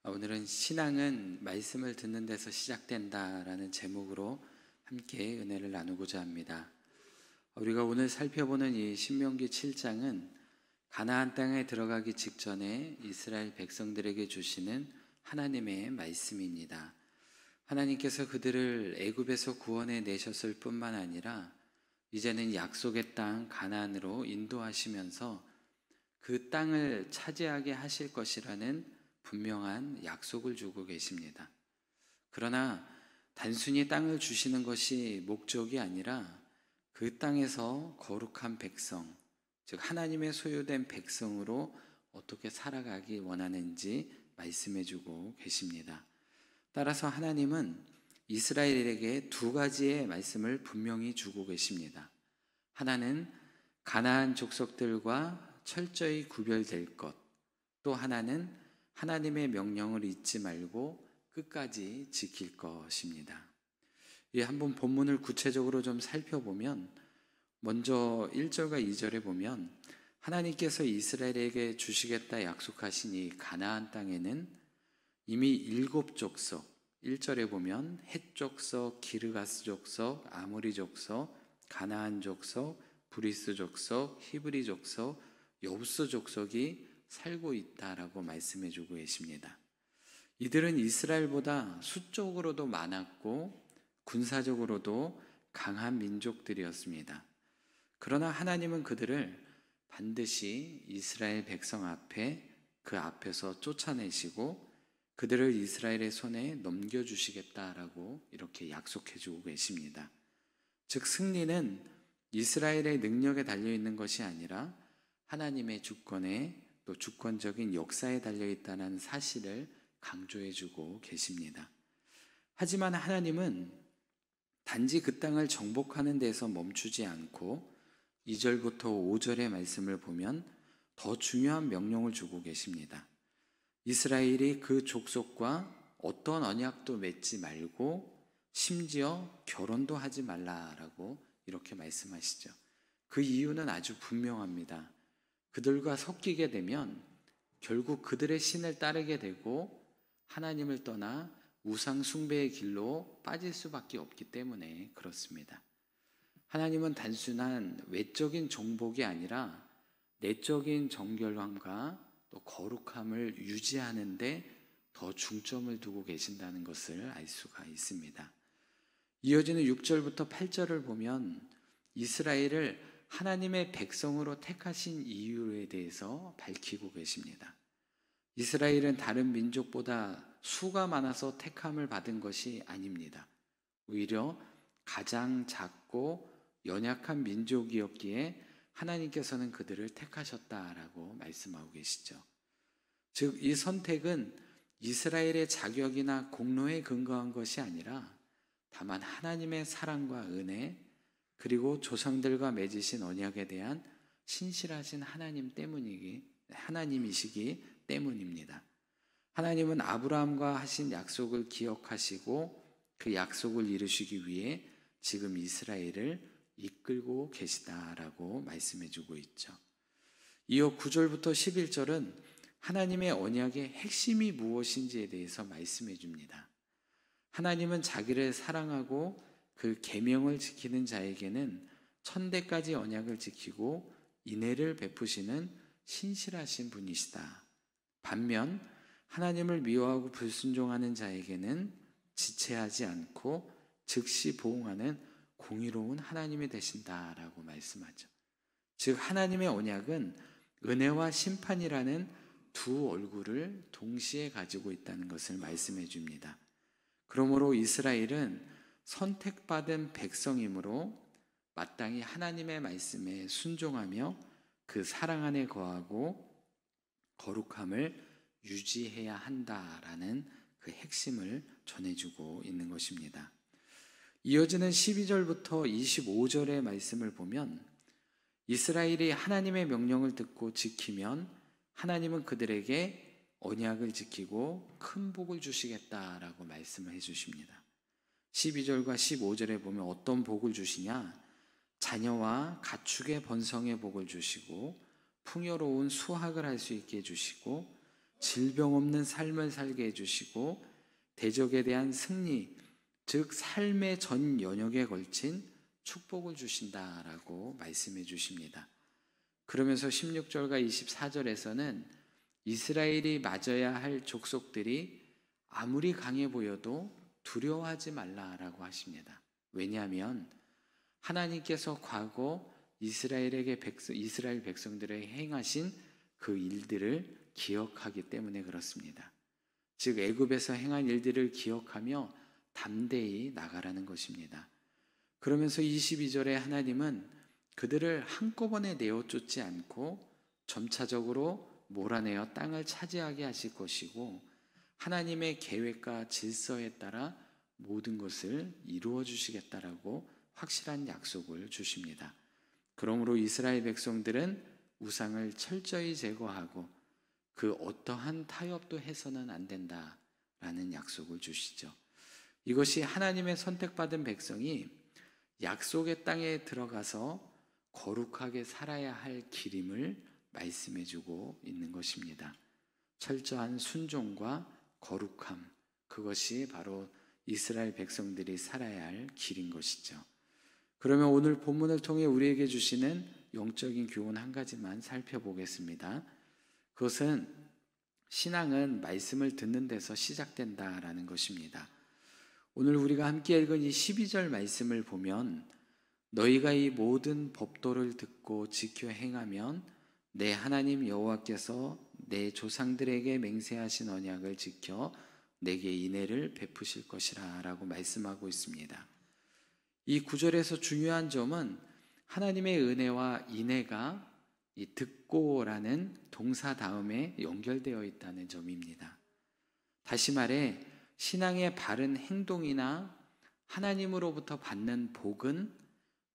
오늘은 신앙은 말씀을 듣는 데서 시작된다라는 제목으로 함께 은혜를 나누고자 합니다. 우리가 오늘 살펴보는 이 신명기 7장은 가나안 땅에 들어가기 직전에 이스라엘 백성들에게 주시는 하나님의 말씀입니다. 하나님께서 그들을 애굽에서 구원해 내셨을 뿐만 아니라 이제는 약속의 땅 가나안으로 인도하시면서 그 땅을 차지하게 하실 것이라는 분명한 약속을 주고 계십니다. 그러나 단순히 땅을 주시는 것이 목적이 아니라 그 땅에서 거룩한 백성, 즉 하나님의 소유된 백성으로 어떻게 살아가기 원하는지 말씀해 주고 계십니다. 따라서 하나님은 이스라엘에게 두 가지의 말씀을 분명히 주고 계십니다. 하나는 가나안 족속들과 철저히 구별될 것, 또 하나는 하나님의 명령을 잊지 말고 끝까지 지킬 것입니다. 한번 본문을 구체적으로 좀 살펴보면 먼저 1절과 2절에 보면 하나님께서 이스라엘에게 주시겠다 약속하신 이 가나안 땅에는 이미 7족속, 1절에 보면 헷 족속, 기르가스 족속, 아모리 족속, 가나안 족속, 브리스 족속, 히브리 족속, 여부스 족속이 살고 있다라고 말씀해 주고 계십니다. 이들은 이스라엘보다 수적으로도 많았고 군사적으로도 강한 민족들이었습니다. 그러나 하나님은 그들을 반드시 이스라엘 백성 앞에 그 앞에서 쫓아내시고 그들을 이스라엘의 손에 넘겨주시겠다라고 이렇게 약속해 주고 계십니다. 즉 승리는 이스라엘의 능력에 달려있는 것이 아니라 하나님의 주권에 또 주권적인 역사에 달려있다는 사실을 강조해 주고 계십니다. 하지만 하나님은 단지 그 땅을 정복하는 데서 멈추지 않고 2절부터 5절의 말씀을 보면 더 중요한 명령을 주고 계십니다. 이스라엘이 그 족속과 어떤 언약도 맺지 말고 심지어 결혼도 하지 말라라고 이렇게 말씀하시죠. 그 이유는 아주 분명합니다. 그들과 섞이게 되면 결국 그들의 신을 따르게 되고 하나님을 떠나 우상 숭배의 길로 빠질 수밖에 없기 때문에 그렇습니다. 하나님은 단순한 외적인 정복이 아니라 내적인 정결함과 또 거룩함을 유지하는 데 더 중점을 두고 계신다는 것을 알 수가 있습니다. 이어지는 6절부터 8절을 보면 이스라엘을 하나님의 백성으로 택하신 이유에 대해서 밝히고 계십니다. 이스라엘은 다른 민족보다 수가 많아서 택함을 받은 것이 아닙니다. 오히려 가장 작고 연약한 민족이었기에 하나님께서는 그들을 택하셨다라고 말씀하고 계시죠. 즉, 이 선택은 이스라엘의 자격이나 공로에 근거한 것이 아니라 다만 하나님의 사랑과 은혜 그리고 조상들과 맺으신 언약에 대한 신실하신 하나님이시기 때문입니다. 하나님은 아브라함과 하신 약속을 기억하시고 그 약속을 이루시기 위해 지금 이스라엘을 이끌고 계시다라고 말씀해 주고 있죠. 이어 9절부터 11절은 하나님의 언약의 핵심이 무엇인지에 대해서 말씀해 줍니다. 하나님은 자기를 사랑하고 그 계명을 지키는 자에게는 천대까지 언약을 지키고 인애를 베푸시는 신실하신 분이시다. 반면 하나님을 미워하고 불순종하는 자에게는 지체하지 않고 즉시 보응하는 공의로운 하나님이 되신다라고 말씀하죠. 즉 하나님의 언약은 은혜와 심판이라는 두 얼굴을 동시에 가지고 있다는 것을 말씀해 줍니다. 그러므로 이스라엘은 선택받은 백성이므로 마땅히 하나님의 말씀에 순종하며 그 사랑 안에 거하고 거룩함을 유지해야 한다라는 그 핵심을 전해주고 있는 것입니다. 이어지는 12절부터 25절의 말씀을 보면 이스라엘이 하나님의 명령을 듣고 지키면 하나님은 그들에게 언약을 지키고 큰 복을 주시겠다라고 말씀을 해주십니다. 12절과 15절에 보면 어떤 복을 주시냐? 자녀와 가축의 번성의 복을 주시고 풍요로운 수확을 할 수 있게 해주시고 질병 없는 삶을 살게 해주시고 대적에 대한 승리, 즉 삶의 전 영역에 걸친 축복을 주신다라고 말씀해 주십니다. 그러면서 16절과 24절에서는 이스라엘이 맞아야 할 족속들이 아무리 강해 보여도 두려워하지 말라라고 하십니다. 왜냐하면 하나님께서 과거 이스라엘 백성들에게 행하신 그 일들을 기억하기 때문에 그렇습니다. 즉 애굽에서 행한 일들을 기억하며 담대히 나가라는 것입니다. 그러면서 22절에 하나님은 그들을 한꺼번에 내어 쫓지 않고 점차적으로 몰아내어 땅을 차지하게 하실 것이고 하나님의 계획과 질서에 따라 모든 것을 이루어 주시겠다라고 확실한 약속을 주십니다. 그러므로 이스라엘 백성들은 우상을 철저히 제거하고 그 어떠한 타협도 해서는 안 된다라는 약속을 주시죠. 이것이 하나님의 선택받은 백성이 약속의 땅에 들어가서 거룩하게 살아야 할 길임을 말씀해주고 있는 것입니다. 철저한 순종과 거룩함, 그것이 바로 이스라엘 백성들이 살아야 할 길인 것이죠. 그러면 오늘 본문을 통해 우리에게 주시는 영적인 교훈 한 가지만 살펴보겠습니다. 그것은 신앙은 말씀을 듣는 데서 시작된다라는 것입니다. 오늘 우리가 함께 읽은 이 12절 말씀을 보면 너희가 이 모든 법도를 듣고 지켜 행하면 내 하나님 여호와께서 내 조상들에게 맹세하신 언약을 지켜 내게 인애를 베푸실 것이라 라고 말씀하고 있습니다. 이 구절에서 중요한 점은 하나님의 은혜와 인애가 이 듣고라는 동사 다음에 연결되어 있다는 점입니다. 다시 말해 신앙의 바른 행동이나 하나님으로부터 받는 복은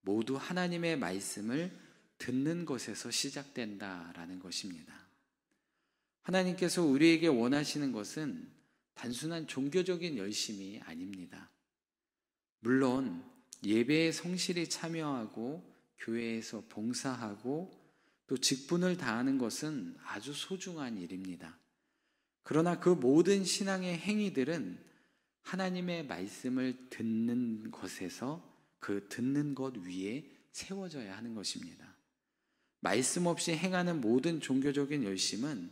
모두 하나님의 말씀을 듣는 것에서 시작된다라는 것입니다. 하나님께서 우리에게 원하시는 것은 단순한 종교적인 열심이 아닙니다. 물론 예배에 성실히 참여하고 교회에서 봉사하고 또 직분을 다하는 것은 아주 소중한 일입니다. 그러나 그 모든 신앙의 행위들은 하나님의 말씀을 듣는 것에서 그 듣는 것 위에 세워져야 하는 것입니다. 말씀 없이 행하는 모든 종교적인 열심은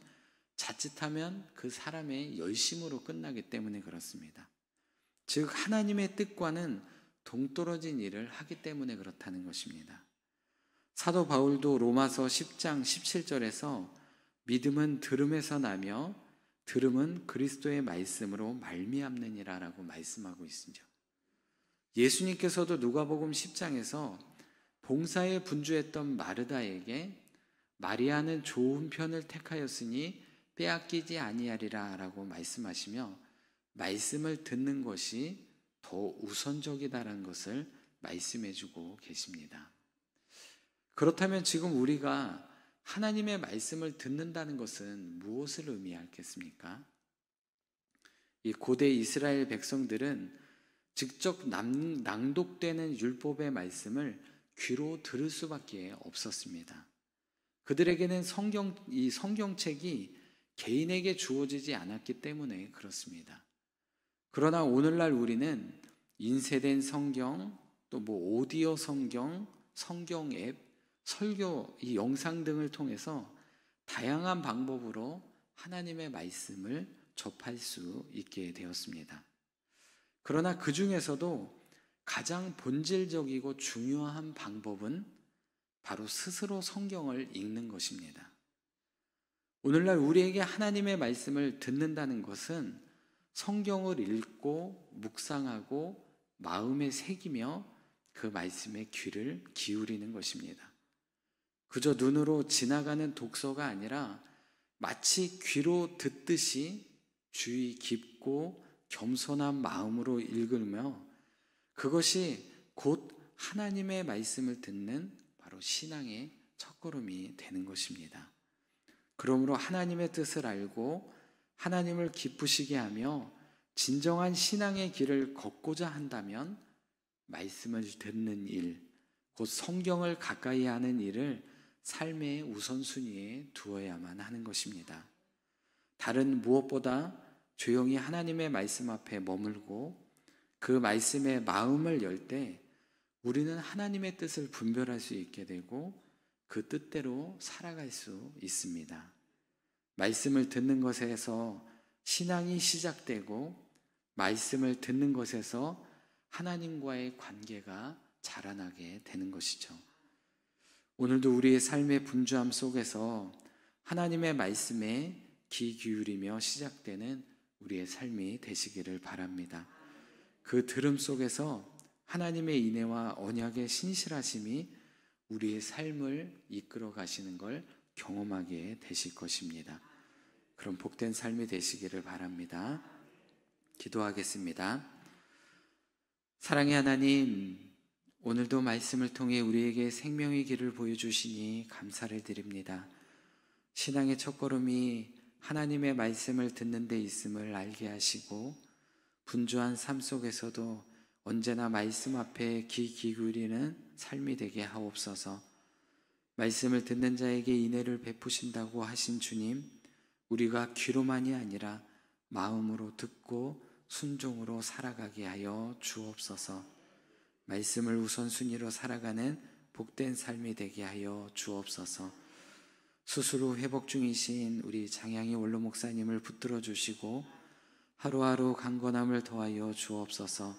자칫하면 그 사람의 열심으로 끝나기 때문에 그렇습니다. 즉 하나님의 뜻과는 동떨어진 일을 하기 때문에 그렇다는 것입니다. 사도 바울도 로마서 10장 17절에서 믿음은 들음에서 나며 들음은 그리스도의 말씀으로 말미암느니라 라고 말씀하고 있습니다. 예수님께서도 누가복음 10장에서 봉사에 분주했던 마르다에게 마리아는 좋은 편을 택하였으니 빼앗기지 아니하리라 라고 말씀하시며 말씀을 듣는 것이 더 우선적이다라는 것을 말씀해주고 계십니다. 그렇다면 지금 우리가 하나님의 말씀을 듣는다는 것은 무엇을 의미하겠습니까? 이 고대 이스라엘 백성들은 직접 낭독되는 율법의 말씀을 귀로 들을 수밖에 없었습니다. 그들에게는 이 성경책이 개인에게 주어지지 않았기 때문에 그렇습니다. 그러나 오늘날 우리는 인쇄된 성경, 또 오디오 성경, 성경 앱, 설교, 이 영상 등을 통해서 다양한 방법으로 하나님의 말씀을 접할 수 있게 되었습니다. 그러나 그 중에서도 가장 본질적이고 중요한 방법은 바로 스스로 성경을 읽는 것입니다. 오늘날 우리에게 하나님의 말씀을 듣는다는 것은 성경을 읽고 묵상하고 마음에 새기며 그 말씀에 귀를 기울이는 것입니다. 그저 눈으로 지나가는 독서가 아니라 마치 귀로 듣듯이 주의 깊고 겸손한 마음으로 읽으며 그것이 곧 하나님의 말씀을 듣는 바로 신앙의 첫걸음이 되는 것입니다. 그러므로 하나님의 뜻을 알고 하나님을 기쁘시게 하며 진정한 신앙의 길을 걷고자 한다면 말씀을 듣는 일, 곧 성경을 가까이 하는 일을 삶의 우선순위에 두어야만 하는 것입니다. 다른 무엇보다 조용히 하나님의 말씀 앞에 머물고 그 말씀에 마음을 열 때 우리는 하나님의 뜻을 분별할 수 있게 되고 그 뜻대로 살아갈 수 있습니다. 말씀을 듣는 것에서 신앙이 시작되고 말씀을 듣는 것에서 하나님과의 관계가 자라나게 되는 것이죠. 오늘도 우리의 삶의 분주함 속에서 하나님의 말씀에 귀 기울이며 시작되는 우리의 삶이 되시기를 바랍니다. 그 들음 속에서 하나님의 인애와 언약의 신실하심이 우리의 삶을 이끌어 가시는 걸 경험하게 되실 것입니다. 그럼 복된 삶이 되시기를 바랍니다. 기도하겠습니다. 사랑의 하나님, 오늘도 말씀을 통해 우리에게 생명의 길을 보여주시니 감사를 드립니다. 신앙의 첫걸음이 하나님의 말씀을 듣는 데 있음을 알게 하시고 분주한 삶 속에서도 언제나 말씀 앞에 귀 기울이는 삶이 되게 하옵소서. 말씀을 듣는 자에게 인애를 베푸신다고 하신 주님, 우리가 귀로만이 아니라 마음으로 듣고 순종으로 살아가게 하여 주옵소서. 말씀을 우선순위로 살아가는 복된 삶이 되게 하여 주옵소서. 수술 후 회복 중이신 우리 장양희 원로 목사님을 붙들어 주시고 하루하루 강건함을 더하여 주옵소서.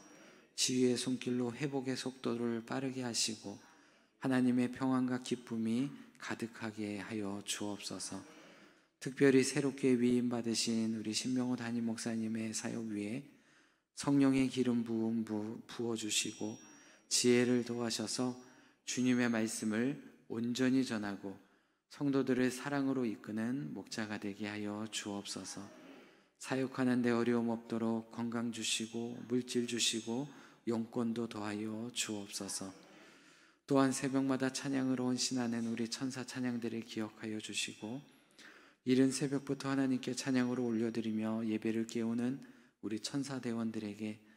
지휘의 손길로 회복의 속도를 빠르게 하시고 하나님의 평안과 기쁨이 가득하게 하여 주옵소서. 특별히 새롭게 위임받으신 우리 신명호 담임 목사님의 사역 위에 성령의 기름 부음 부어주시고 지혜를 더하셔서 주님의 말씀을 온전히 전하고 성도들을 사랑으로 이끄는 목자가 되게 하여 주옵소서. 사역하는 데 어려움 없도록 건강 주시고 물질 주시고 용건도 더하여 주옵소서. 또한 새벽마다 찬양으로 헌신하는 우리 천사 찬양들을 기억하여 주시고 이른 새벽부터 하나님께 찬양으로 올려드리며 예배를 깨우는 우리 천사 대원들에게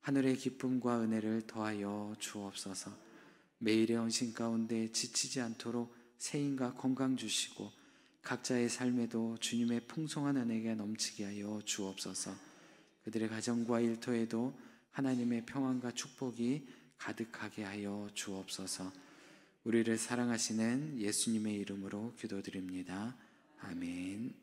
하늘의 기쁨과 은혜를 더하여 주옵소서. 매일의 헌신 가운데 지치지 않도록 세임과 건강 주시고 각자의 삶에도 주님의 풍성한 은혜가 넘치게 하여 주옵소서. 그들의 가정과 일터에도 하나님의 평안과 축복이 가득하게 하여 주옵소서. 우리를 사랑하시는 예수님의 이름으로 기도드립니다. 아멘.